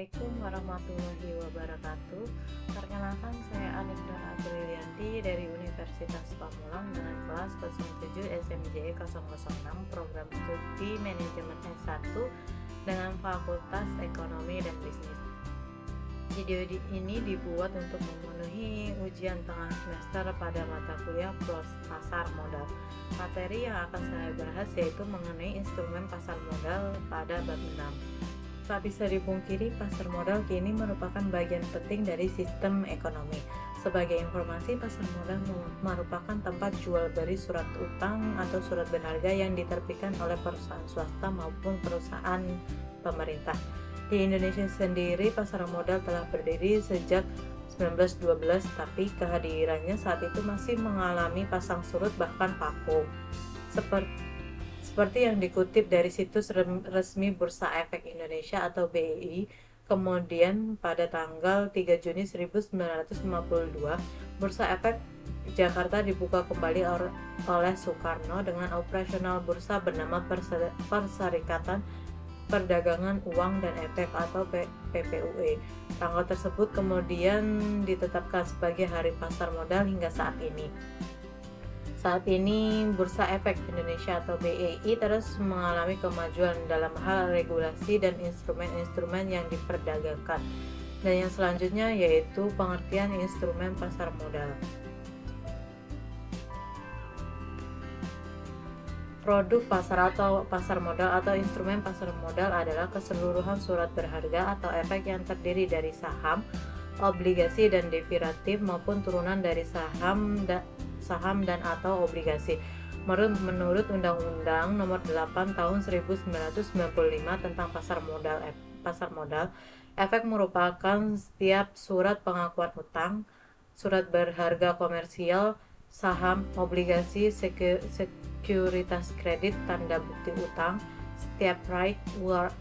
Assalamualaikum warahmatullahi wabarakatuh. Perkenalkan, saya Anindra Aprilianti dari Universitas Pamulang dengan kelas 07 SMJ 006 Program Studi Manajemen S1 dengan Fakultas Ekonomi dan Bisnis. Video ini dibuat untuk memenuhi ujian tengah semester pada mata kuliah pasar modal. Materi yang akan saya bahas yaitu mengenai instrumen pasar modal pada bab 6. Tak bisa dipungkiri, pasar modal kini merupakan bagian penting dari sistem ekonomi. Sebagai informasi, pasar modal merupakan tempat jual beli surat utang atau surat berharga yang diterbitkan oleh perusahaan swasta maupun perusahaan pemerintah. Di Indonesia sendiri, pasar modal telah berdiri sejak 1912, tapi kehadirannya saat itu masih mengalami pasang surut bahkan vakum. Seperti yang dikutip dari situs resmi Bursa Efek Indonesia atau BEI, kemudian pada tanggal 3 Juni 1952, Bursa Efek Jakarta dibuka kembali oleh Soekarno dengan operasional bursa bernama Perserikatan Perdagangan Uang dan Efek atau PPUE. Tanggal tersebut kemudian ditetapkan sebagai Hari Pasar Modal hingga saat ini. Saat ini, Bursa Efek Indonesia atau BEI terus mengalami kemajuan dalam hal regulasi dan instrumen-instrumen yang diperdagangkan. Dan yang selanjutnya yaitu pengertian instrumen pasar modal. Produk pasar modal atau instrumen pasar modal adalah keseluruhan surat berharga atau efek yang terdiri dari saham, obligasi dan derivatif maupun turunan dari saham dan atau obligasi. Menurut Undang-Undang Nomor 8 Tahun 1995 tentang pasar modal, efek merupakan setiap surat pengakuan utang, surat berharga komersial, saham, obligasi, sekuritas kredit, tanda bukti utang, setiap right,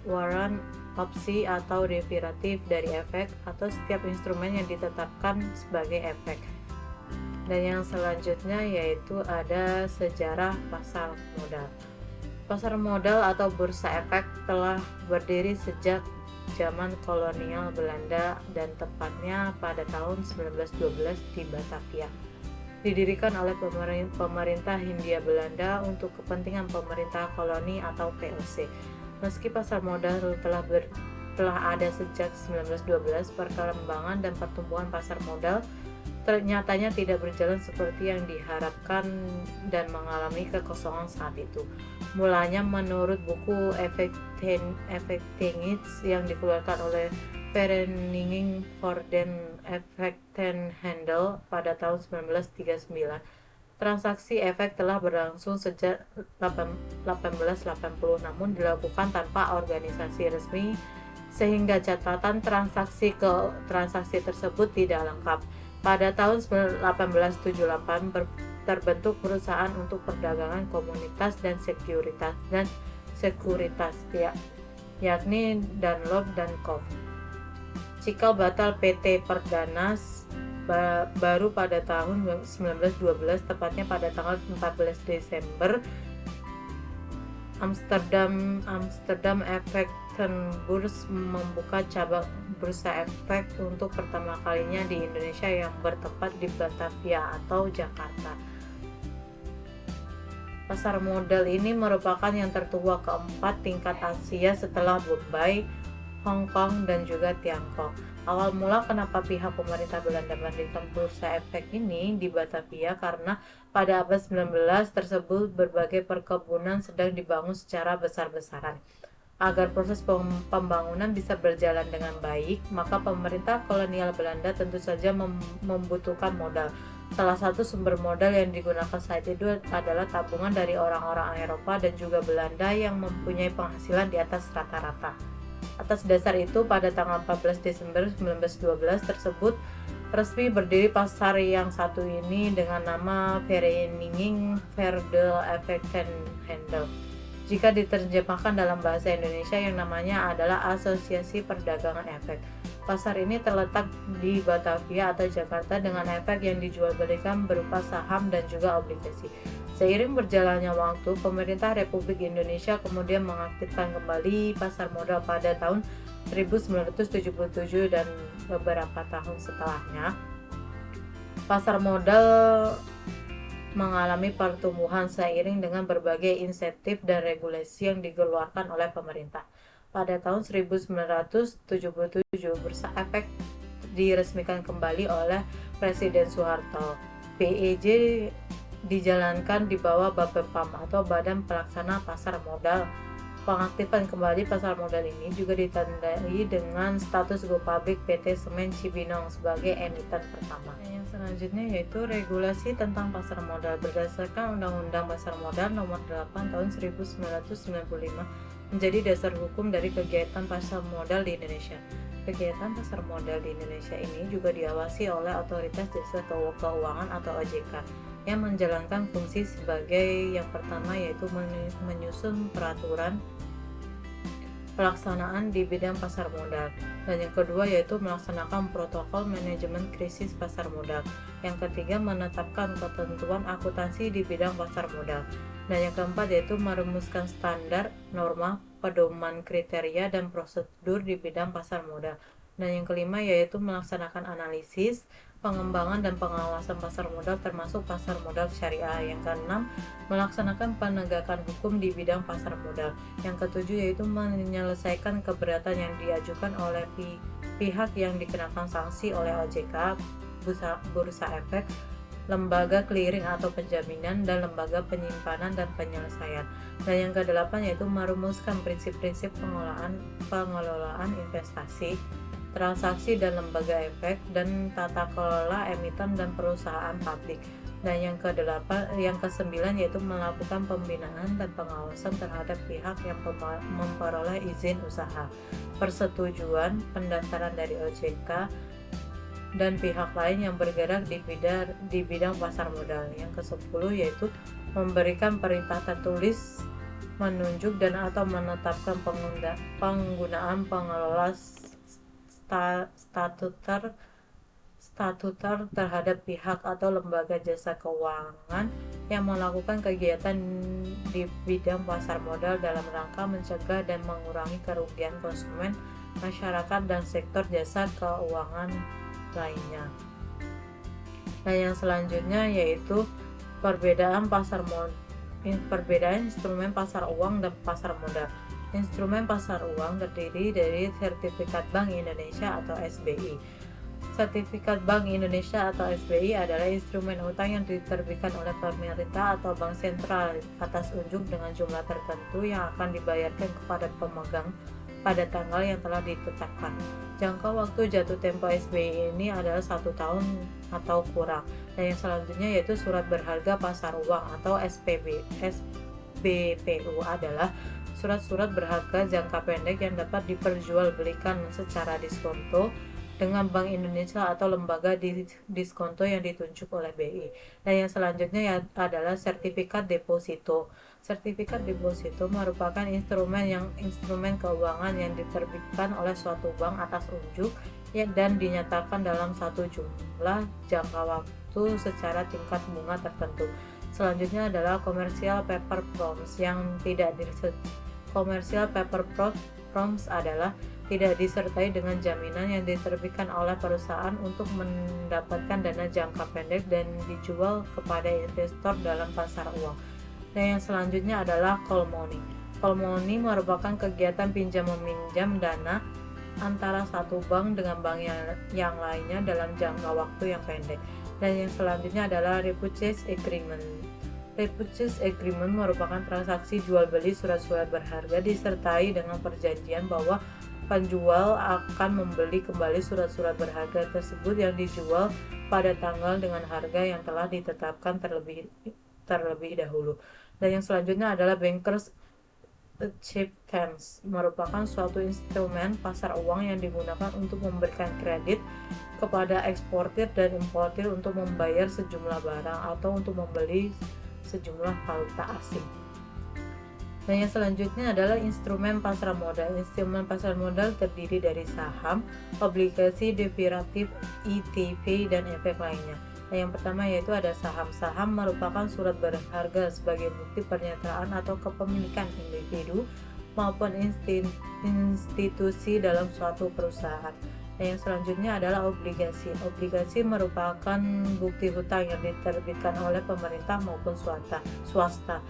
warrant, opsi atau derivatif dari efek atau setiap instrumen yang ditetapkan sebagai efek. Dan yang selanjutnya yaitu ada sejarah pasar modal. Pasar modal atau bursa efek telah berdiri sejak zaman kolonial Belanda dan tepatnya pada tahun 1912 di Batavia. Didirikan oleh pemerintah Hindia Belanda untuk kepentingan pemerintah koloni atau VOC. Meski pasar modal telah ada sejak 1912, perkembangan dan pertumbuhan pasar modal ternyatanya tidak berjalan seperti yang diharapkan dan mengalami kekosongan saat itu. Mulanya menurut buku Effectenich yang dikeluarkan oleh Vereniging voor den Effectenhandel pada tahun 1939, transaksi efek telah berlangsung sejak 1880, namun dilakukan tanpa organisasi resmi sehingga catatan transaksi tersebut tidak lengkap. Pada tahun 1878 terbentuk perusahaan untuk perdagangan komunitas dan sekuritas yakni Dunlop dan Co. Cikal bakal PT Perdanas baru pada tahun 1912, tepatnya pada tanggal 14 Desember, Amsterdam Effectenbeurs membuka cabang bursa efek untuk pertama kalinya di Indonesia yang bertempat di Batavia atau Jakarta. Pasar modal ini merupakan yang tertua keempat tingkat Asia setelah Bombay, Hong Kong, dan juga Tiongkok. Awal mula kenapa pihak pemerintah Belanda mendirikan bursa efek ini di Batavia karena pada abad 19 tersebut berbagai perkebunan sedang dibangun secara besar-besaran. Agar proses pembangunan bisa berjalan dengan baik, maka pemerintah kolonial Belanda tentu saja membutuhkan modal. Salah satu sumber modal yang digunakan saat itu adalah tabungan dari orang-orang Eropa dan juga Belanda yang mempunyai penghasilan di atas rata-rata. Atas dasar itu, pada tanggal 14 Desember 1912 tersebut resmi berdiri pasar yang satu ini dengan nama Vereniging voor de Effectenhandel. Jika diterjemahkan dalam bahasa Indonesia, yang namanya adalah Asosiasi Perdagangan Efek. Pasar ini terletak di Batavia atau Jakarta dengan efek yang dijual belikan berupa saham dan juga obligasi. Seiring berjalannya waktu, pemerintah Republik Indonesia kemudian mengaktifkan kembali pasar modal pada tahun 1977 dan beberapa tahun setelahnya. Pasar modal mengalami pertumbuhan seiring dengan berbagai insentif dan regulasi yang dikeluarkan oleh pemerintah. Pada tahun 1977 Bursa Efek diresmikan kembali oleh Presiden Soeharto. BEJ dijalankan di bawah Bapepam atau Badan Pelaksana Pasar Modal. Pengaktifan kembali pasar modal ini juga ditandai dengan status go public PT Semen Cibinong sebagai emiten pertama. Yang selanjutnya yaitu regulasi tentang pasar modal. Berdasarkan Undang-Undang Pasar Modal Nomor 8 Tahun 1995 menjadi dasar hukum dari kegiatan pasar modal di Indonesia. Kegiatan pasar modal di Indonesia ini juga diawasi oleh Otoritas Jasa Keuangan atau OJK yang menjalankan fungsi sebagai yang pertama yaitu menyusun peraturan pelaksanaan di bidang pasar modal, dan yang kedua yaitu melaksanakan protokol manajemen krisis pasar modal, yang ketiga menetapkan ketentuan akuntansi di bidang pasar modal, dan yang keempat yaitu merumuskan standar, norma, pedoman kriteria dan prosedur di bidang pasar modal, dan yang kelima yaitu melaksanakan analisis, pengembangan dan pengawasan pasar modal termasuk pasar modal syariah. Yang keenam, melaksanakan penegakan hukum di bidang pasar modal. Yang ketujuh yaitu menyelesaikan keberatan yang diajukan oleh pihak yang dikenakan sanksi oleh OJK, Bursa Efek, lembaga clearing atau penjaminan, dan lembaga penyimpanan dan penyelesaian. Dan yang kedelapan yaitu merumuskan prinsip-prinsip pengelolaan investasi, transaksi dan lembaga efek, dan tata kelola emiten dan perusahaan publik. Dan yang kesembilan yaitu melakukan pembinaan dan pengawasan terhadap pihak yang memperoleh izin usaha, persetujuan, pendaftaran dari OJK dan pihak lain yang bergerak di bidang pasar modal. Yang ke-10 yaitu memberikan perintah tertulis, menunjuk dan atau menetapkan penggunaan pengelola statuter terhadap pihak atau lembaga jasa keuangan yang melakukan kegiatan di bidang pasar modal dalam rangka mencegah dan mengurangi kerugian konsumen, masyarakat, dan sektor jasa keuangan lainnya. Nah, yang selanjutnya yaitu perbedaan instrumen pasar uang dan pasar modal. Instrumen pasar uang terdiri dari sertifikat Bank Indonesia atau SBI. Sertifikat Bank Indonesia atau SBI adalah instrumen utang yang diterbitkan oleh pemerintah atau bank sentral atas unjuk dengan jumlah tertentu yang akan dibayarkan kepada pemegang pada tanggal yang telah ditetapkan. Jangka waktu jatuh tempo SBI ini adalah 1 tahun atau kurang. Dan yang selanjutnya yaitu surat berharga pasar uang atau SBPU adalah surat-surat berharga jangka pendek yang dapat diperjualbelikan secara diskonto dengan Bank Indonesia atau lembaga diskonto yang ditunjuk oleh BI. Dan yang selanjutnya adalah sertifikat deposito. Sertifikat deposito merupakan instrumen keuangan yang diterbitkan oleh suatu bank atas unjuk dan dinyatakan dalam satu jumlah jangka waktu secara tingkat bunga tertentu. Selanjutnya adalah commercial paper promise Commercial paper promise adalah tidak disertai dengan jaminan yang diterbitkan oleh perusahaan untuk mendapatkan dana jangka pendek dan dijual kepada investor dalam pasar uang. Dan yang selanjutnya adalah call money. Call money merupakan kegiatan pinjam-meminjam dana antara satu bank dengan bank yang lainnya dalam jangka waktu yang pendek. Dan yang selanjutnya adalah repurchase agreement. Repurchase agreement merupakan transaksi jual beli surat-surat berharga disertai dengan perjanjian bahwa penjual akan membeli kembali surat-surat berharga tersebut yang dijual pada tanggal dengan harga yang telah ditetapkan terlebih dahulu. Dan yang selanjutnya adalah bankers acceptance, merupakan suatu instrumen pasar uang yang digunakan untuk memberikan kredit kepada eksportir dan importir untuk membayar sejumlah barang atau untuk membeli sejumlah valuta asing. Dan yang selanjutnya adalah instrumen pasar modal. Instrumen pasar modal terdiri dari saham, obligasi, derivatif, ETF, dan efek lainnya. Yang pertama yaitu ada saham. Saham merupakan surat berharga sebagai bukti pernyataan atau kepemilikan individu maupun institusi dalam suatu perusahaan. Dan yang selanjutnya adalah obligasi. Obligasi merupakan bukti hutang yang diterbitkan oleh pemerintah maupun swasta.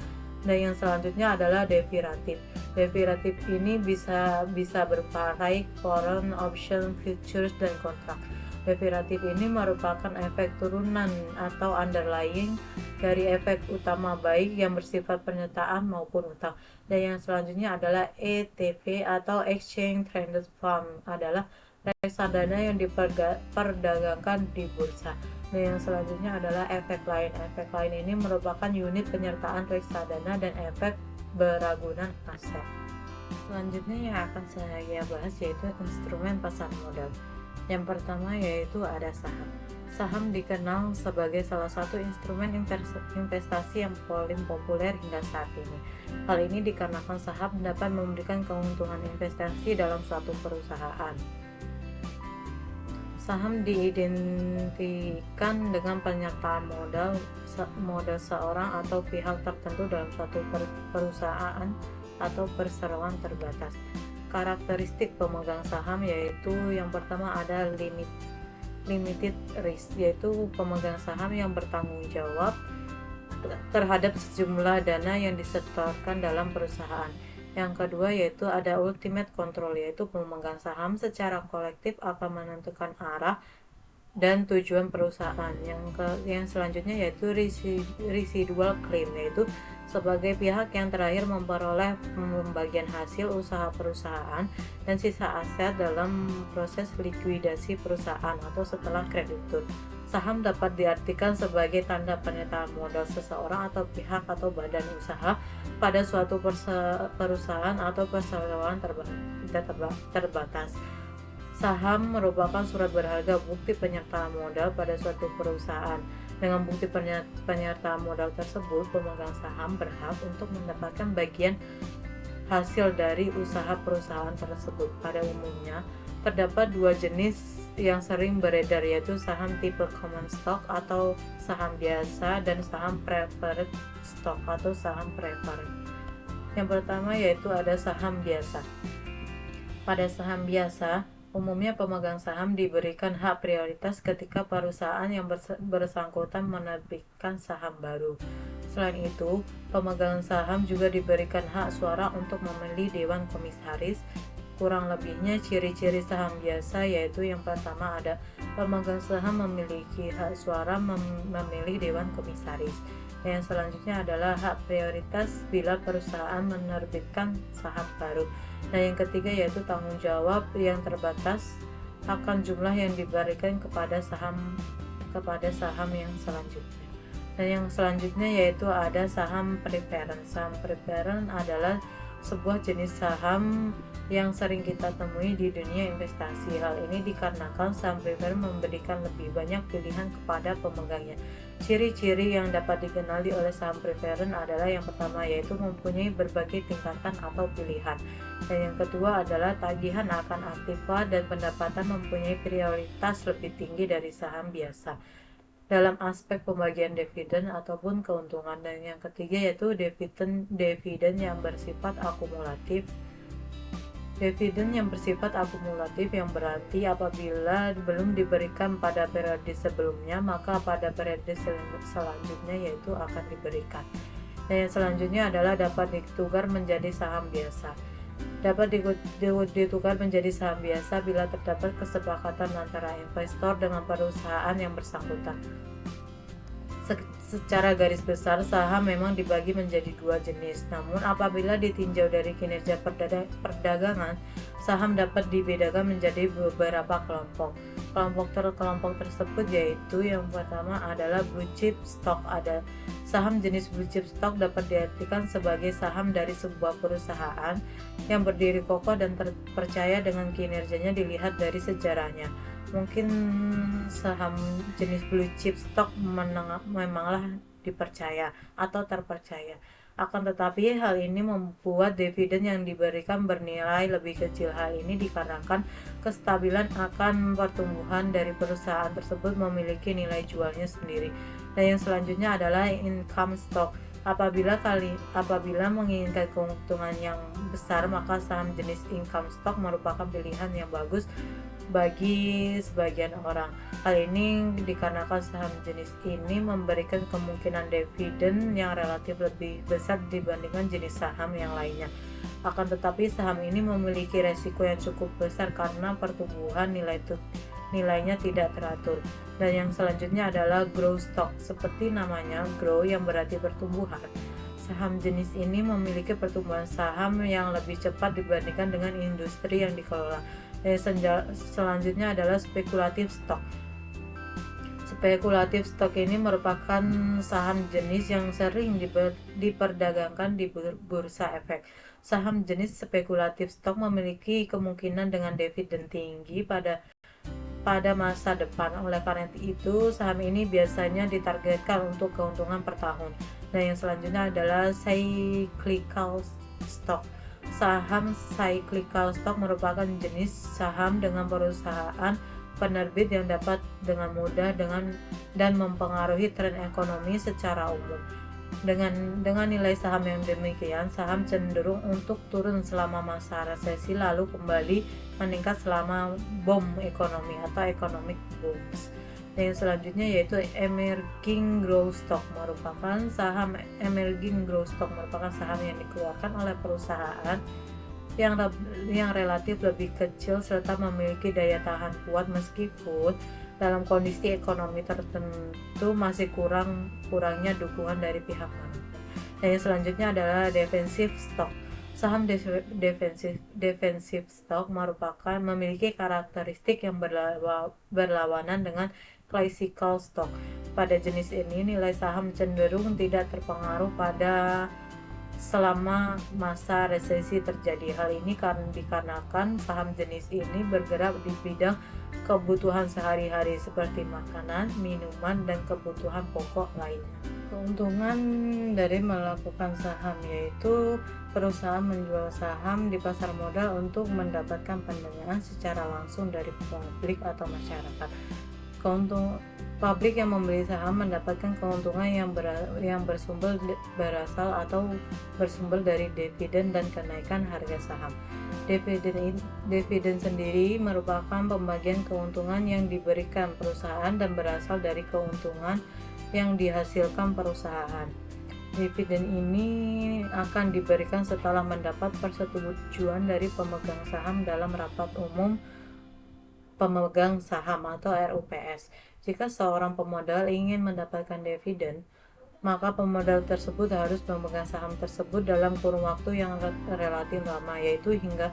Dan yang selanjutnya adalah derivatif. Derivatif ini bisa berupa right, foreign, option, futures, dan kontrak. Derivatif ini merupakan efek turunan atau underlying dari efek utama baik yang bersifat pernyataan maupun utang. Dan yang selanjutnya adalah ETF atau Exchange Traded Fund, adalah reksadana yang diperdagangkan di bursa. Dan yang selanjutnya adalah efek lain. Efek lain ini merupakan unit penyertaan reksadana dan efek beragunan aset. Selanjutnya yang akan saya bahas yaitu instrumen pasar modal. Yang pertama yaitu ada saham. Saham dikenal sebagai salah satu instrumen investasi yang paling populer hingga saat ini. Hal ini dikarenakan saham dapat memberikan keuntungan investasi dalam suatu perusahaan. Saham diidentikan dengan penyertaan modal seorang atau pihak tertentu dalam suatu perusahaan atau perseroan terbatas. Karakteristik pemegang saham yaitu yang pertama ada limited risk, yaitu pemegang saham yang bertanggung jawab terhadap sejumlah dana yang disetorkan dalam perusahaan. Yang kedua yaitu ada ultimate control, yaitu pemegang saham secara kolektif akan menentukan arah dan tujuan perusahaan. Yang selanjutnya yaitu residual claim, yaitu sebagai pihak yang terakhir memperoleh pembagian hasil usaha perusahaan dan sisa aset dalam proses likuidasi perusahaan atau setelah kreditur. Saham dapat diartikan sebagai tanda pernyataan modal seseorang atau pihak atau badan usaha pada suatu perusahaan atau perseroan terbatas. Saham merupakan surat berharga bukti penyertaan modal pada suatu perusahaan. Dengan bukti penyertaan modal tersebut, pemegang saham berhak untuk mendapatkan bagian hasil dari usaha perusahaan tersebut. Pada umumnya, terdapat dua jenis yang sering beredar, yaitu saham tipe common stock atau saham biasa dan saham preferred stock atau saham preferred. Yang pertama yaitu ada saham biasa. Pada saham biasa, umumnya pemegang saham diberikan hak prioritas ketika perusahaan yang bersangkutan menerbitkan saham baru. Selain itu, pemegang saham juga diberikan hak suara untuk memilih dewan komisaris. Kurang lebihnya ciri-ciri saham biasa yaitu yang pertama ada pemegang saham memiliki hak suara memilih dewan komisaris. Yang selanjutnya adalah hak prioritas bila perusahaan menerbitkan saham baru. Dan yang ketiga yaitu tanggung jawab yang terbatas akan jumlah yang diberikan kepada saham yang selanjutnya. Dan yang selanjutnya yaitu ada saham preference. Saham preference adalah sebuah jenis saham yang sering kita temui di dunia investasi. Hal ini dikarenakan saham preference memberikan lebih banyak pilihan kepada pemegangnya. Ciri-ciri yang dapat dikenali oleh saham preference adalah yang pertama yaitu mempunyai berbagai tingkatan atau pilihan. Dan yang kedua adalah tagihan akan aktiva dan pendapatan mempunyai prioritas lebih tinggi dari saham biasa dalam aspek pembagian dividen ataupun keuntungan. Dan yang ketiga yaitu dividen yang bersifat akumulatif. Dividen yang bersifat akumulatif yang berarti apabila belum diberikan pada periode sebelumnya, maka pada periode selanjutnya yaitu akan diberikan. Dan yang selanjutnya adalah dapat ditukar menjadi saham biasa. Dapat ditukar menjadi saham biasa bila terdapat kesepakatan antara investor dengan perusahaan yang bersangkutan. Secara garis besar, saham memang dibagi menjadi dua jenis. Namun apabila ditinjau dari kinerja perdagangan, saham dapat dibedakan menjadi beberapa kelompok. Kelompok tersebut yaitu yang pertama adalah blue chip stock. Ada saham jenis blue chip stock dapat diartikan sebagai saham dari sebuah perusahaan yang berdiri kokoh dan terpercaya dengan kinerjanya dilihat dari sejarahnya. Mungkin saham jenis blue chip stock memanglah dipercaya atau terpercaya. Akan tetapi hal ini membuat dividen yang diberikan bernilai lebih kecil. Hal ini dikarenakan kestabilan akan pertumbuhan dari perusahaan tersebut memiliki nilai jualnya sendiri. Dan yang selanjutnya adalah income stock. Apabila menginginkan keuntungan yang besar, maka saham jenis income stock merupakan pilihan yang bagus bagi sebagian orang. Hal ini dikarenakan saham jenis ini memberikan kemungkinan dividen yang relatif lebih besar dibandingkan jenis saham yang lainnya. Akan tetapi saham ini memiliki resiko yang cukup besar karena pertumbuhan nilainya tidak teratur. Dan yang selanjutnya adalah growth stock. Seperti namanya, grow yang berarti pertumbuhan. Saham jenis ini memiliki pertumbuhan saham yang lebih cepat dibandingkan dengan industri yang dikelola. Selanjutnya adalah spekulatif stock. Spekulatif stock ini merupakan saham jenis yang sering diperdagangkan di bursa efek. Saham jenis spekulatif stock memiliki kemungkinan dengan dividen tinggi pada masa depan. Oleh karena itu, saham ini biasanya ditargetkan untuk keuntungan per tahun. Dan yang selanjutnya adalah cyclical stock. Saham cyclical stock merupakan jenis saham dengan perusahaan penerbit yang dapat dengan mudah dan mempengaruhi tren ekonomi secara umum. Dengan nilai saham yang demikian, saham cenderung untuk turun selama masa resesi lalu kembali meningkat selama boom ekonomi atau economic booms. Dan yang selanjutnya yaitu emerging growth stock. Saham merupakan saham yang dikeluarkan oleh perusahaan yang relatif lebih kecil serta memiliki daya tahan kuat meskipun dalam kondisi ekonomi tertentu masih kurangnya dukungan dari pihak manapun. Dan yang selanjutnya adalah defensive stock. Saham defensive stock memiliki karakteristik yang berlawanan dengan classical stock. Pada jenis ini, nilai saham cenderung tidak terpengaruh selama masa resesi terjadi. Hal ini dikarenakan saham jenis ini bergerak di bidang kebutuhan sehari-hari seperti makanan, minuman, dan kebutuhan pokok lainnya. Keuntungan dari melakukan saham yaitu perusahaan menjual saham di pasar modal untuk mendapatkan pendanaan secara langsung dari publik atau masyarakat. Publik yang membeli saham mendapatkan keuntungan yang bersumber dari dividen dan kenaikan harga saham. Dividen sendiri merupakan pembagian keuntungan yang diberikan perusahaan dan berasal dari keuntungan yang dihasilkan perusahaan. Dividen ini akan diberikan setelah mendapat persetujuan dari pemegang saham dalam rapat umum pemegang saham atau RUPS. Jika seorang pemodal ingin mendapatkan dividen, maka pemodal tersebut harus memegang saham tersebut dalam kurun waktu yang relatif lama, yaitu hingga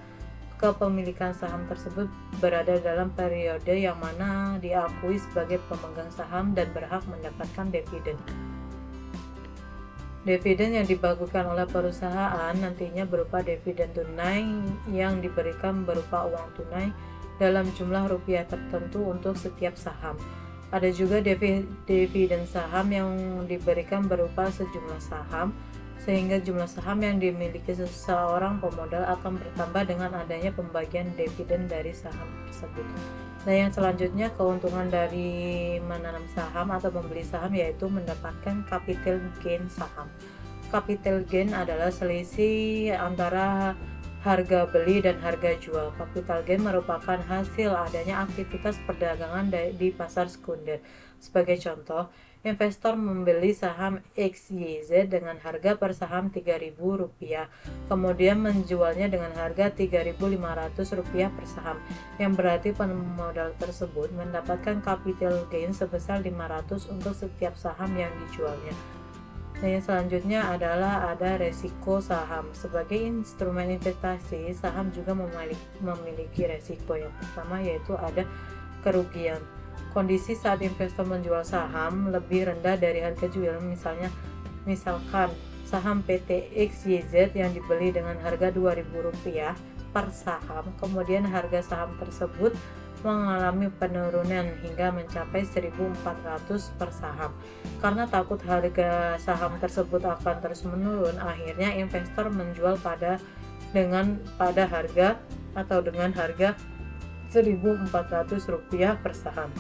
kepemilikan saham tersebut berada dalam periode yang mana diakui sebagai pemegang saham dan berhak mendapatkan dividen. Dividen yang dibagikan oleh perusahaan nantinya berupa dividen tunai yang diberikan berupa uang tunai dalam jumlah rupiah tertentu untuk setiap saham. Ada juga dividen saham yang diberikan berupa sejumlah saham, sehingga jumlah saham yang dimiliki seseorang pemodal akan bertambah dengan adanya pembagian dividen dari saham tersebut. Nah, yang selanjutnya keuntungan dari menanam saham atau membeli saham yaitu mendapatkan capital gain saham. Capital gain adalah selisih antara harga beli dan harga jual. Capital gain merupakan hasil adanya aktivitas perdagangan di pasar sekunder. Sebagai contoh, investor membeli saham XYZ dengan harga per saham Rp3.000, kemudian menjualnya dengan harga Rp3.500 per saham, yang berarti pemodal tersebut mendapatkan capital gain sebesar 500 untuk setiap saham yang dijualnya. Nah, yang selanjutnya adalah ada resiko saham. Sebagai instrumen investasi, saham juga memiliki resiko. Yang pertama yaitu ada kerugian. Kondisi saat investor menjual saham lebih rendah dari harga jual, misalkan saham PT XYZ yang dibeli dengan harga Rp2.000 per saham, kemudian harga saham tersebut mengalami penurunan hingga mencapai 1.400 per saham. Karena takut harga saham tersebut akan terus menurun, akhirnya investor menjual pada harga Rp1.400 per saham.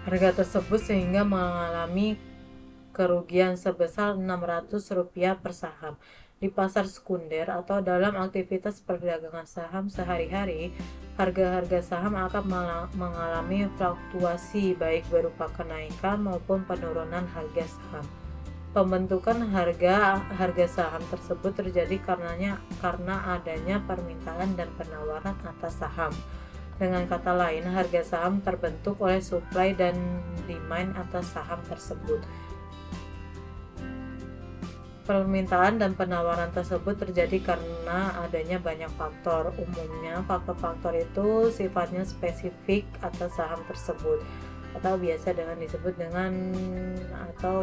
Harga tersebut sehingga mengalami kerugian sebesar Rp600 per saham. Di pasar sekunder atau dalam aktivitas perdagangan saham sehari-hari, harga-harga saham akan mengalami fluktuasi baik berupa kenaikan maupun penurunan harga saham. Pembentukan harga saham tersebut terjadi karena adanya permintaan dan penawaran atas saham. Dengan kata lain, harga saham terbentuk oleh supply dan demand atas saham tersebut. Permintaan dan penawaran tersebut terjadi karena adanya banyak faktor. Umumnya, faktor-faktor itu sifatnya spesifik atas saham tersebut atau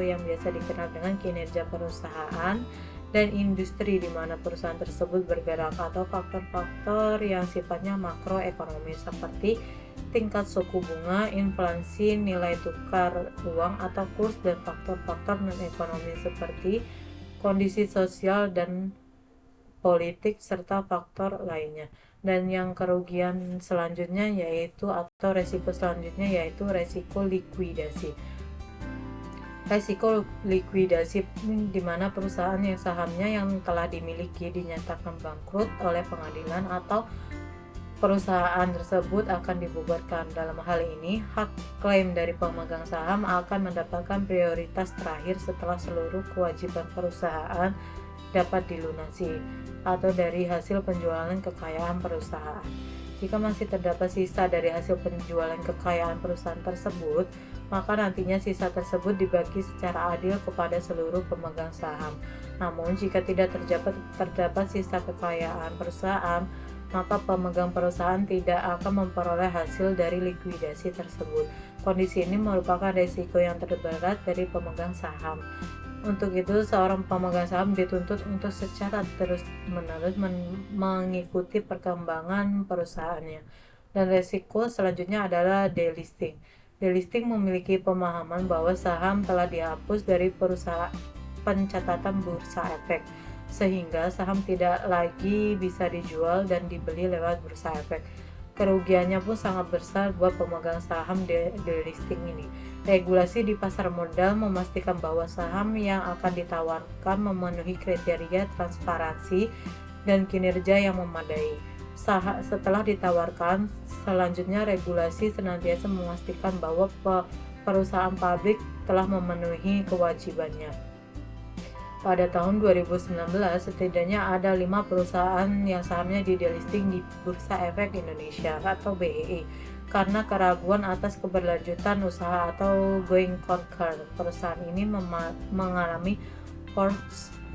yang biasa dikenal dengan kinerja perusahaan dan industri di mana perusahaan tersebut bergerak, atau faktor-faktor yang sifatnya makroekonomi seperti tingkat suku bunga, inflasi, nilai tukar uang atau kurs, dan faktor-faktor non-ekonomi seperti kondisi sosial dan politik serta faktor lainnya. Dan yang kerugian selanjutnya atau resiko selanjutnya yaitu resiko likuidasi. Resiko likuidasi di mana perusahaan yang sahamnya yang telah dimiliki dinyatakan bangkrut oleh pengadilan atau perusahaan tersebut akan dibubarkan. Dalam hal ini, hak klaim dari pemegang saham akan mendapatkan prioritas terakhir setelah seluruh kewajiban perusahaan dapat dilunasi atau dari hasil penjualan kekayaan perusahaan. Jika masih terdapat sisa dari hasil penjualan kekayaan perusahaan tersebut, maka nantinya sisa tersebut dibagi secara adil kepada seluruh pemegang saham. Namun, jika tidak terdapat sisa kekayaan perusahaan, maka pemegang perusahaan tidak akan memperoleh hasil dari likuidasi tersebut. Kondisi ini merupakan risiko yang terberat dari pemegang saham. Untuk itu, seorang pemegang saham dituntut untuk secara terus-menerus mengikuti perkembangan perusahaannya. Dan risiko selanjutnya adalah delisting. Delisting memiliki pemahaman bahwa saham telah dihapus dari perusahaan pencatatan bursa efek, sehingga saham tidak lagi bisa dijual dan dibeli lewat bursa efek. Kerugiannya pun sangat besar buat pemegang saham delisting ini. Regulasi di pasar modal memastikan bahwa saham yang akan ditawarkan memenuhi kriteria transparansi dan kinerja yang memadai. Setelah ditawarkan, selanjutnya regulasi senantiasa memastikan bahwa perusahaan publik telah memenuhi kewajibannya. Pada tahun 2019, setidaknya ada 5 perusahaan yang sahamnya di-delisting di Bursa Efek Indonesia atau BEI karena keraguan atas keberlanjutan usaha atau going concern. Perusahaan ini mengalami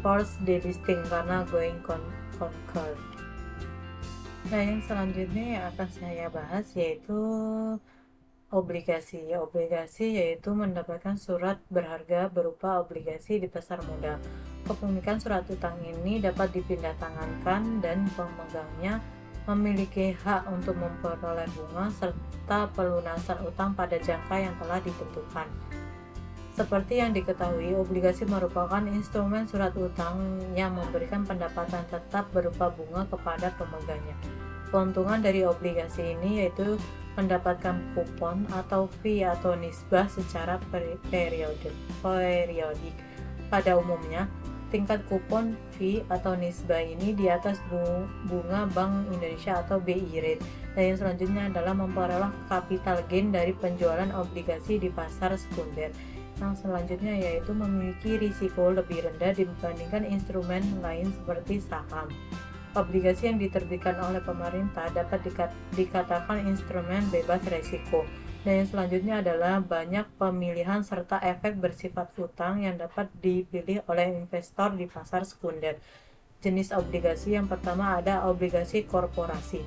forced delisting karena going concern. Nah, yang selanjutnya yang akan saya bahas yaitu obligasi. Obligasi yaitu mendapatkan surat berharga berupa obligasi di pasar modal. Kepemilikan surat utang ini dapat dipindah tangankan dan pemegangnya memiliki hak untuk memperoleh bunga serta pelunasan utang pada jangka yang telah ditentukan. Seperti yang diketahui, obligasi merupakan instrumen surat utang yang memberikan pendapatan tetap berupa bunga kepada pemegangnya. Keuntungan dari obligasi ini yaitu mendapatkan kupon atau fee atau nisbah secara periodik. Pada umumnya, tingkat kupon, fee atau nisbah ini di atas bunga Bank Indonesia atau BI rate. Dan yang selanjutnya adalah memperoleh capital gain dari penjualan obligasi di pasar sekunder. Yang selanjutnya yaitu memiliki risiko lebih rendah dibandingkan instrumen lain seperti saham. Obligasi yang diterbitkan oleh pemerintah dapat dikatakan instrumen bebas risiko. Dan yang selanjutnya adalah banyak pemilihan serta efek bersifat utang yang dapat dipilih oleh investor di pasar sekunder. Jenis obligasi yang pertama ada obligasi korporasi.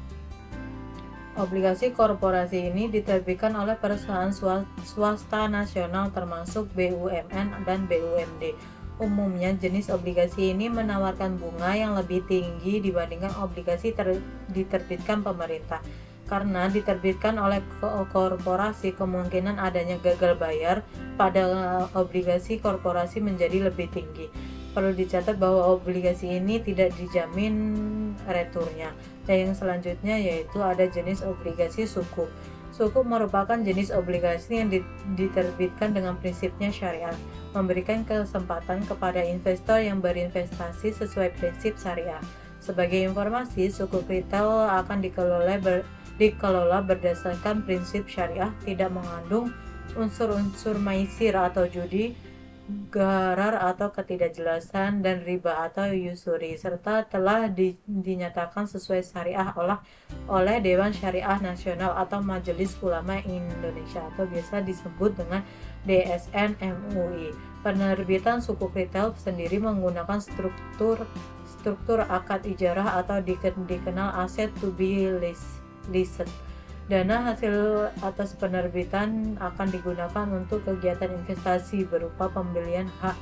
Obligasi korporasi ini diterbitkan oleh perusahaan swasta nasional termasuk BUMN dan BUMD. Umumnya jenis obligasi ini menawarkan bunga yang lebih tinggi dibandingkan obligasi diterbitkan pemerintah. Karena diterbitkan oleh korporasi, kemungkinan adanya gagal bayar pada obligasi korporasi menjadi lebih tinggi. Perlu dicatat bahwa obligasi ini tidak dijamin returnya. Dan yang selanjutnya yaitu ada jenis obligasi sukuk. Sukuk merupakan jenis obligasi yang diterbitkan dengan prinsipnya syariah, memberikan kesempatan kepada investor yang berinvestasi sesuai prinsip syariah. Sebagai informasi, sukuk retail akan dikelola berdasarkan prinsip syariah, tidak mengandung unsur-unsur maisir atau judi, gharar atau ketidakjelasan, dan riba atau usuri, serta telah dinyatakan sesuai syariah oleh Dewan Syariah Nasional atau Majelis Ulama Indonesia atau biasa disebut dengan DSN MUI. Penerbitan sukuk retail sendiri menggunakan struktur akad ijarah atau dikenal asset to be leased. Dana hasil atas penerbitan akan digunakan untuk kegiatan investasi berupa pembelian hak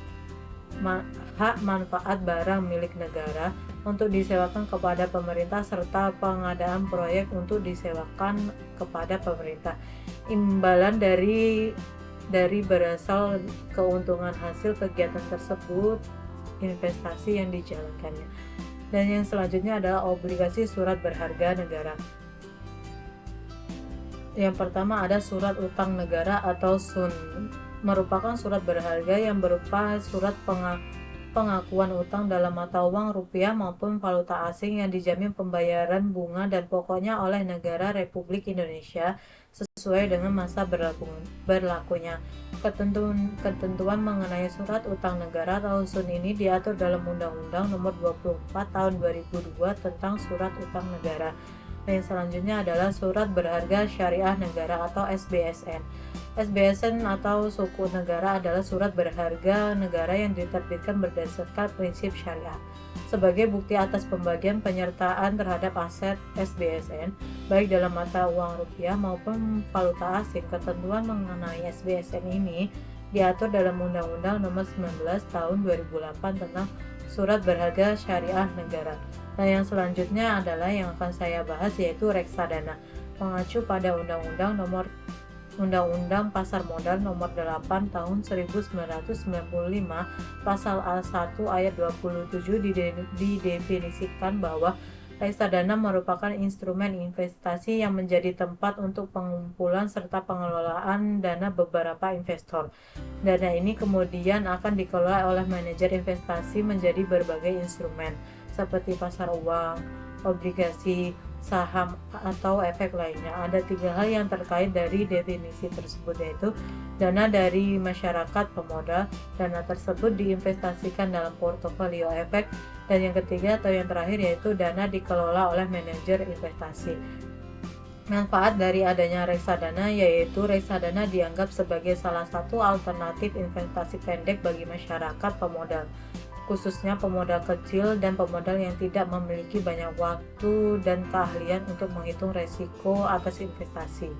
manfaat barang milik negara untuk disewakan kepada pemerintah serta pengadaan proyek untuk disewakan kepada pemerintah. Imbalan dari berasal keuntungan hasil kegiatan tersebut investasi yang dijalankannya. Dan yang selanjutnya adalah obligasi surat berharga negara. Yang pertama ada surat utang negara atau SUN, merupakan surat berharga yang berupa surat pengakuan utang dalam mata uang rupiah maupun valuta asing yang dijamin pembayaran bunga dan pokoknya oleh negara Republik Indonesia sesuai dengan masa berlakunya. Ketentuan mengenai surat utang negara atau SUN ini diatur dalam Undang-Undang Nomor 24 Tahun 2002 tentang Surat Utang Negara. Yang selanjutnya adalah surat berharga syariah negara atau SBSN. SBSN atau suku negara adalah surat berharga negara yang diterbitkan berdasarkan prinsip syariah. Sebagai bukti atas pembagian penyertaan terhadap aset SBSN, baik dalam mata uang rupiah maupun valuta asing, ketentuan mengenai SBSN ini diatur dalam Undang-Undang Nomor 19 Tahun 2008 tentang Surat Berharga Syariah Negara. Nah, yang selanjutnya adalah yang akan saya bahas yaitu reksadana. Mengacu pada Undang-Undang Pasar Modal Nomor 8 Tahun 1995, Pasal A1 Ayat 27 didefinisikan bahwa reksadana merupakan instrumen investasi yang menjadi tempat untuk pengumpulan serta pengelolaan dana beberapa investor. Dana ini kemudian akan dikelola oleh manajer investasi menjadi berbagai instrumen seperti pasar uang, obligasi, saham, atau efek lainnya. Ada 3 hal yang terkait dari definisi tersebut, yaitu dana dari masyarakat pemodal, dana tersebut diinvestasikan dalam portofolio efek, dan yang ketiga atau yang terakhir yaitu dana dikelola oleh manajer investasi. Manfaat dari adanya reksadana yaitu reksadana dianggap sebagai salah satu alternatif investasi pendek bagi masyarakat pemodal, khususnya pemodal kecil dan pemodal yang tidak memiliki banyak waktu dan keahlian untuk menghitung resiko atas investasi.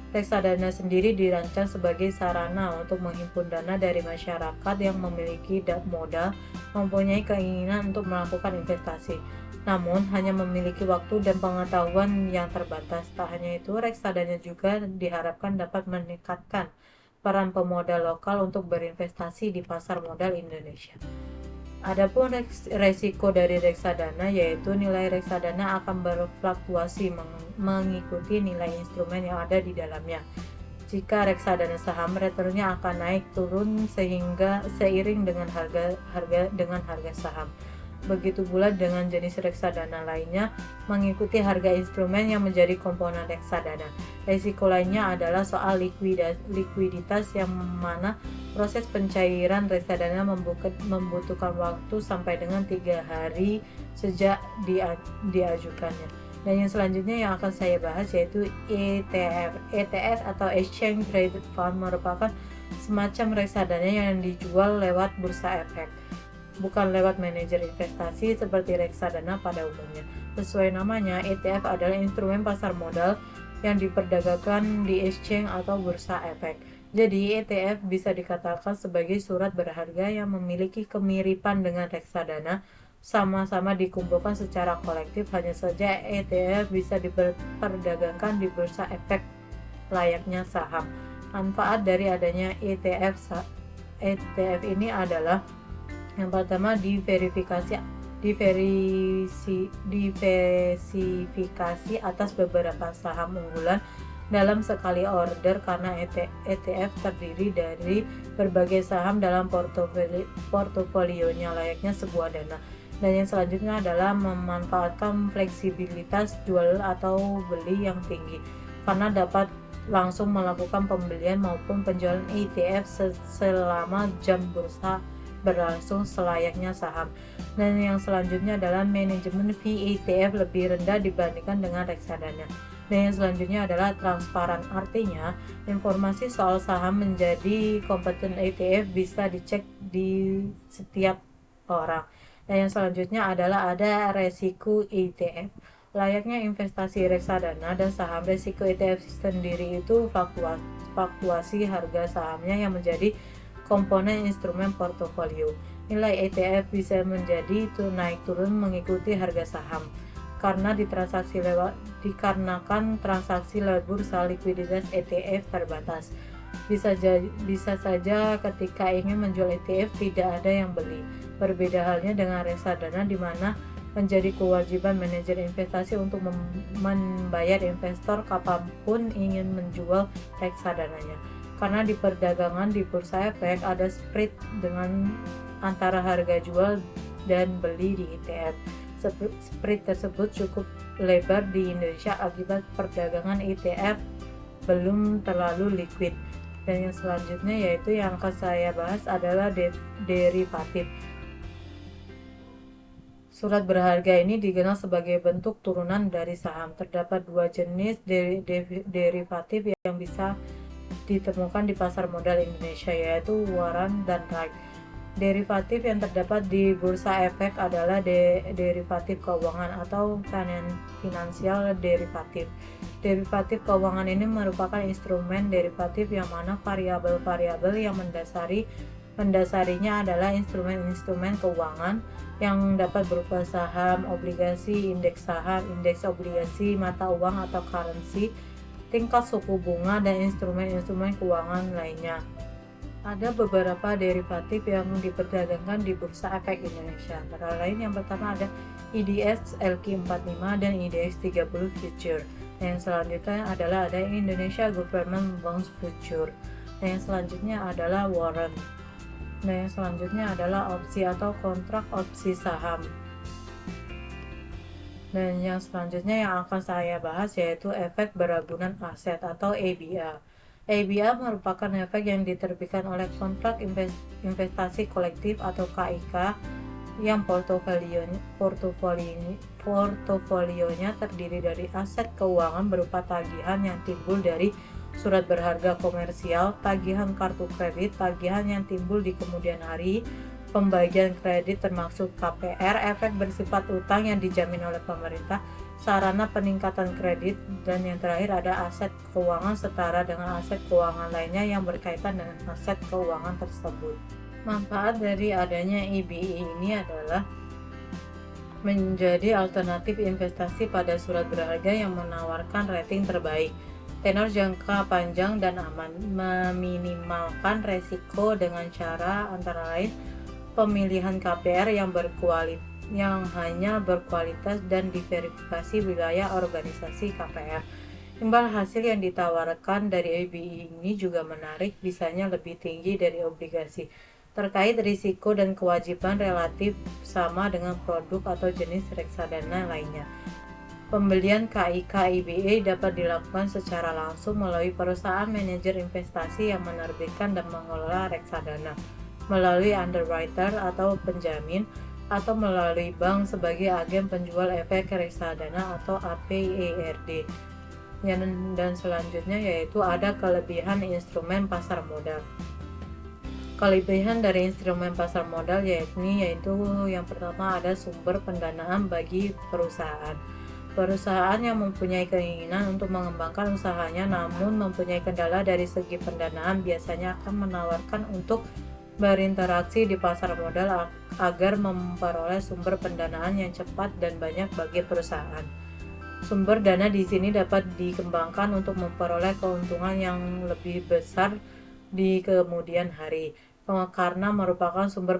Reksadana sendiri dirancang sebagai sarana untuk menghimpun dana dari masyarakat yang memiliki modal, mempunyai keinginan untuk melakukan investasi, namun hanya memiliki waktu dan pengetahuan yang terbatas. Tak hanya itu, reksadana juga diharapkan dapat meningkatkan peran pemodal lokal untuk berinvestasi di pasar modal Indonesia. Adapun resiko dari reksadana yaitu nilai reksadana akan berfluktuasi mengikuti nilai instrumen yang ada di dalamnya. Jika reksadana saham, returnnya akan naik turun seiring dengan harga saham. Begitu pula dengan jenis reksadana lainnya mengikuti harga instrumen yang menjadi komponen reksadana. Risiko lainnya adalah soal likuiditas yang mana proses pencairan reksadana membutuhkan waktu sampai dengan 3 hari sejak diajukannya. Dan yang selanjutnya yang akan saya bahas yaitu ETF. ETF atau Exchange Traded Fund merupakan semacam reksadana yang dijual lewat bursa efek, bukan lewat manajer investasi seperti reksadana pada umumnya. Sesuai namanya, ETF adalah instrumen pasar modal yang diperdagangkan di exchange atau bursa efek. Jadi, ETF bisa dikatakan sebagai surat berharga yang memiliki kemiripan dengan reksadana, sama-sama dikumpulkan secara kolektif. Hanya saja ETF bisa diperdagangkan di bursa efek layaknya saham. Manfaat dari adanya ETF ini adalah yang pertama, diversifikasi atas beberapa saham unggulan dalam sekali order karena ETF terdiri dari berbagai saham dalam portofolionya layaknya sebuah dana. Dan yang selanjutnya adalah memanfaatkan fleksibilitas jual atau beli yang tinggi karena dapat langsung melakukan pembelian maupun penjualan ETF selama jam bursa berlangsung selayaknya saham. Dan yang selanjutnya adalah manajemen fee ETF lebih rendah dibandingkan dengan reksadana. Dan yang selanjutnya adalah transparan, artinya informasi soal saham menjadi kompeten ETF bisa dicek di setiap orang. Dan yang selanjutnya adalah ada resiko ETF. Layaknya investasi reksadana dan saham, resiko ETF sendiri itu fluktuasi harga sahamnya yang menjadi komponen instrumen portofolio. Nilai ETF bisa menjadi naik turun mengikuti harga saham dikarenakan transaksi lewat bursa, likuiditas ETF terbatas. Bisa saja ketika ingin menjual ETF tidak ada yang beli. Berbeda halnya dengan reksadana di mana menjadi kewajiban manajer investasi untuk membayar investor kapanpun ingin menjual reksadananya. Karena di perdagangan di bursa efek ada spread dengan antara harga jual dan beli di ETF. Spread tersebut cukup lebar di Indonesia akibat perdagangan ETF belum terlalu liquid. Dan yang selanjutnya yaitu yang akan saya bahas adalah derivatif. Surat berharga ini dikenal sebagai bentuk turunan dari saham. Terdapat dua jenis derivatif yang bisa ditemukan di pasar modal Indonesia, yaitu warrant dan right. Derivatif yang terdapat di bursa efek adalah derivatif keuangan atau financial derivatif. Derivatif keuangan ini merupakan instrumen derivatif yang mana variabel-variabel yang mendasarinya adalah instrumen-instrumen keuangan yang dapat berupa saham, obligasi, indeks saham, indeks obligasi, mata uang atau currency, tingkat suku bunga, dan instrumen-instrumen keuangan lainnya. Ada beberapa derivatif yang diperdagangkan di Bursa Efek Indonesia. Antara lain yang pertama ada IDX LQ45 dan IDX 30 Future. Yang selanjutnya adalah ada Indonesia Government Bonds Future. Yang selanjutnya adalah warrant. Nah, yang selanjutnya adalah opsi atau kontrak opsi saham. Dan yang selanjutnya yang akan saya bahas yaitu efek beragunan aset atau EBA. EBA merupakan efek yang diterbitkan oleh kontrak investasi kolektif atau KIK yang portofolionya terdiri dari aset keuangan berupa tagihan yang timbul dari surat berharga komersial, tagihan kartu kredit, tagihan yang timbul di kemudian hari, pembagian kredit termasuk KPR, efek bersifat utang yang dijamin oleh pemerintah, sarana peningkatan kredit, dan yang terakhir ada aset keuangan setara dengan aset keuangan lainnya yang berkaitan dengan aset keuangan tersebut. Manfaat dari adanya EBA ini adalah menjadi alternatif investasi pada surat berharga yang menawarkan rating terbaik, tenor jangka panjang dan aman, meminimalkan resiko dengan cara antara lain pemilihan KPR yang hanya berkualitas dan diverifikasi wilayah organisasi KPR. Imbal hasil yang ditawarkan dari EBI ini juga menarik, bisanya lebih tinggi dari obligasi. Terkait risiko dan kewajiban relatif sama dengan produk atau jenis reksadana lainnya. Pembelian KIK EBA dapat dilakukan secara langsung melalui perusahaan manajer investasi yang menerbitkan dan mengelola reksadana, melalui underwriter atau penjamin, atau melalui bank sebagai agen penjual efek reksadana atau APERD. Dan selanjutnya yaitu ada kelebihan instrumen pasar modal. Kelebihan dari instrumen pasar modal yaitu yang pertama ada sumber pendanaan bagi perusahaan. Perusahaan yang mempunyai keinginan untuk mengembangkan usahanya namun mempunyai kendala dari segi pendanaan biasanya akan menawarkan untuk berinteraksi di pasar modal agar memperoleh sumber pendanaan yang cepat dan banyak bagi perusahaan. Sumber dana di sini dapat dikembangkan untuk memperoleh keuntungan yang lebih besar di kemudian hari, karena merupakan sumber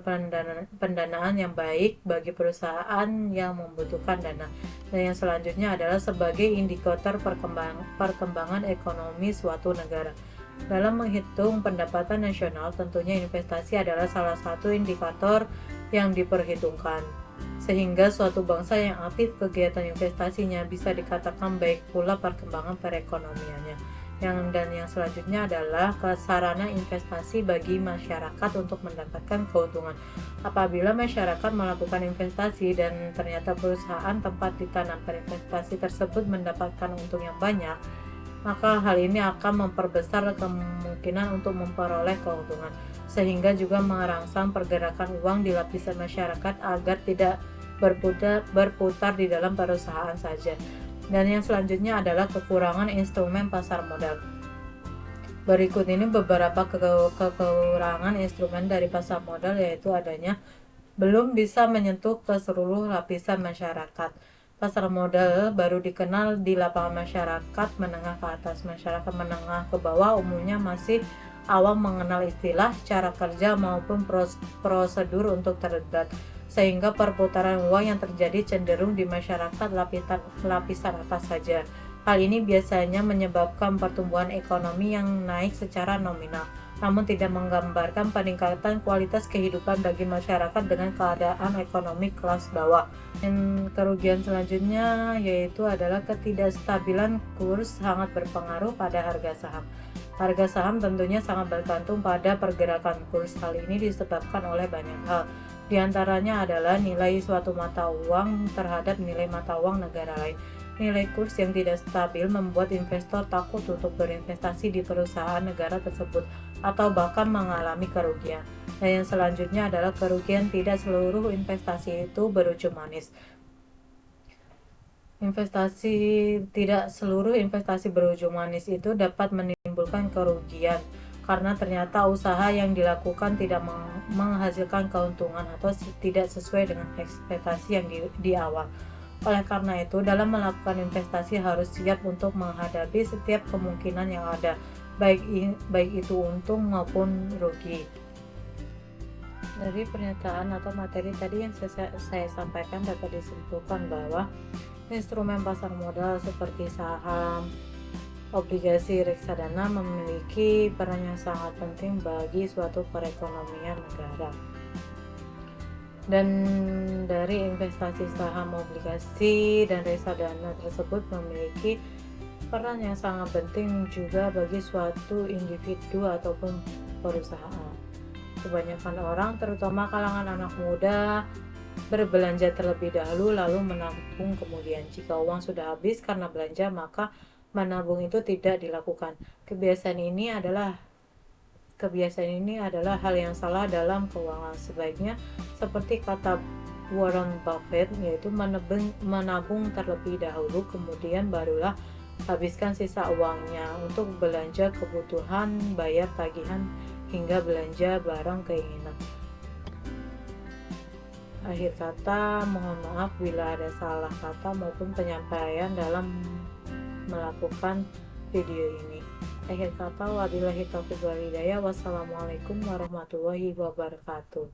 pendanaan yang baik bagi perusahaan yang membutuhkan dana. Dan yang selanjutnya adalah sebagai indikator perkembangan ekonomi suatu negara. Dalam menghitung pendapatan nasional, tentunya investasi adalah salah satu indikator yang diperhitungkan. Sehingga suatu bangsa yang aktif kegiatan investasinya bisa dikatakan baik pula perkembangan perekonomiannya. Yang selanjutnya adalah sarana investasi bagi masyarakat untuk mendapatkan keuntungan. Apabila masyarakat melakukan investasi dan ternyata perusahaan tempat ditanamkan investasi tersebut mendapatkan untung yang banyak, maka hal ini akan memperbesar kemungkinan untuk memperoleh keuntungan, sehingga juga merangsang pergerakan uang di lapisan masyarakat agar tidak berputar di dalam perusahaan saja. Dan yang selanjutnya adalah kekurangan instrumen pasar modal. Berikut ini beberapa kekurangan instrumen dari pasar modal, yaitu adanya belum bisa menyentuh ke seluruh lapisan masyarakat. Pasar modal baru dikenal di lapangan masyarakat menengah ke atas. Masyarakat menengah ke bawah umumnya masih awam mengenal istilah, cara kerja maupun prosedur untuk terlibat, sehingga perputaran uang yang terjadi cenderung di masyarakat lapisan atas saja. Hal ini biasanya menyebabkan pertumbuhan ekonomi yang naik secara nominal, namun tidak menggambarkan peningkatan kualitas kehidupan bagi masyarakat dengan keadaan ekonomi kelas bawah. Dan kerugian selanjutnya yaitu adalah ketidakstabilan kurs sangat berpengaruh pada harga saham. Harga saham tentunya sangat bergantung pada pergerakan kurs. Hal ini disebabkan oleh banyak hal. Di antaranya adalah nilai suatu mata uang terhadap nilai mata uang negara lain. Nilai kurs yang tidak stabil membuat investor takut untuk berinvestasi di perusahaan negara tersebut atau bahkan mengalami kerugian. Dan yang selanjutnya adalah kerugian. Tidak seluruh investasi itu berujung manis. Tidak seluruh investasi berujung manis itu dapat menimbulkan kerugian, karena ternyata usaha yang dilakukan tidak menghasilkan keuntungan atau tidak sesuai dengan ekspektasi yang di awal. Oleh karena itu, dalam melakukan investasi harus siap untuk menghadapi setiap kemungkinan yang ada, baik itu untung maupun rugi. Dari pernyataan atau materi tadi yang saya sampaikan dapat disimpulkan bahwa instrumen pasar modal seperti saham, obligasi, reksadana memiliki peran yang sangat penting bagi suatu perekonomian negara. Dan dari investasi saham, obligasi, dan reksadana tersebut memiliki peran yang sangat penting juga bagi suatu individu ataupun perusahaan. Kebanyakan orang, terutama kalangan anak muda, berbelanja terlebih dahulu lalu menabung kemudian. Jika uang sudah habis karena belanja, maka menabung itu tidak dilakukan. Kebiasaan ini adalah hal yang salah dalam keuangan. Sebaiknya seperti kata Warren Buffett, yaitu menabung terlebih dahulu, kemudian barulah habiskan sisa uangnya untuk belanja kebutuhan, bayar tagihan, hingga belanja barang keinginan. Akhir kata, mohon maaf bila ada salah kata maupun penyampaian dalam melakukan video ini. Akhir kata, wabillahi taufiq wal hidayah. Wassalamualaikum warahmatullahi wabarakatuh.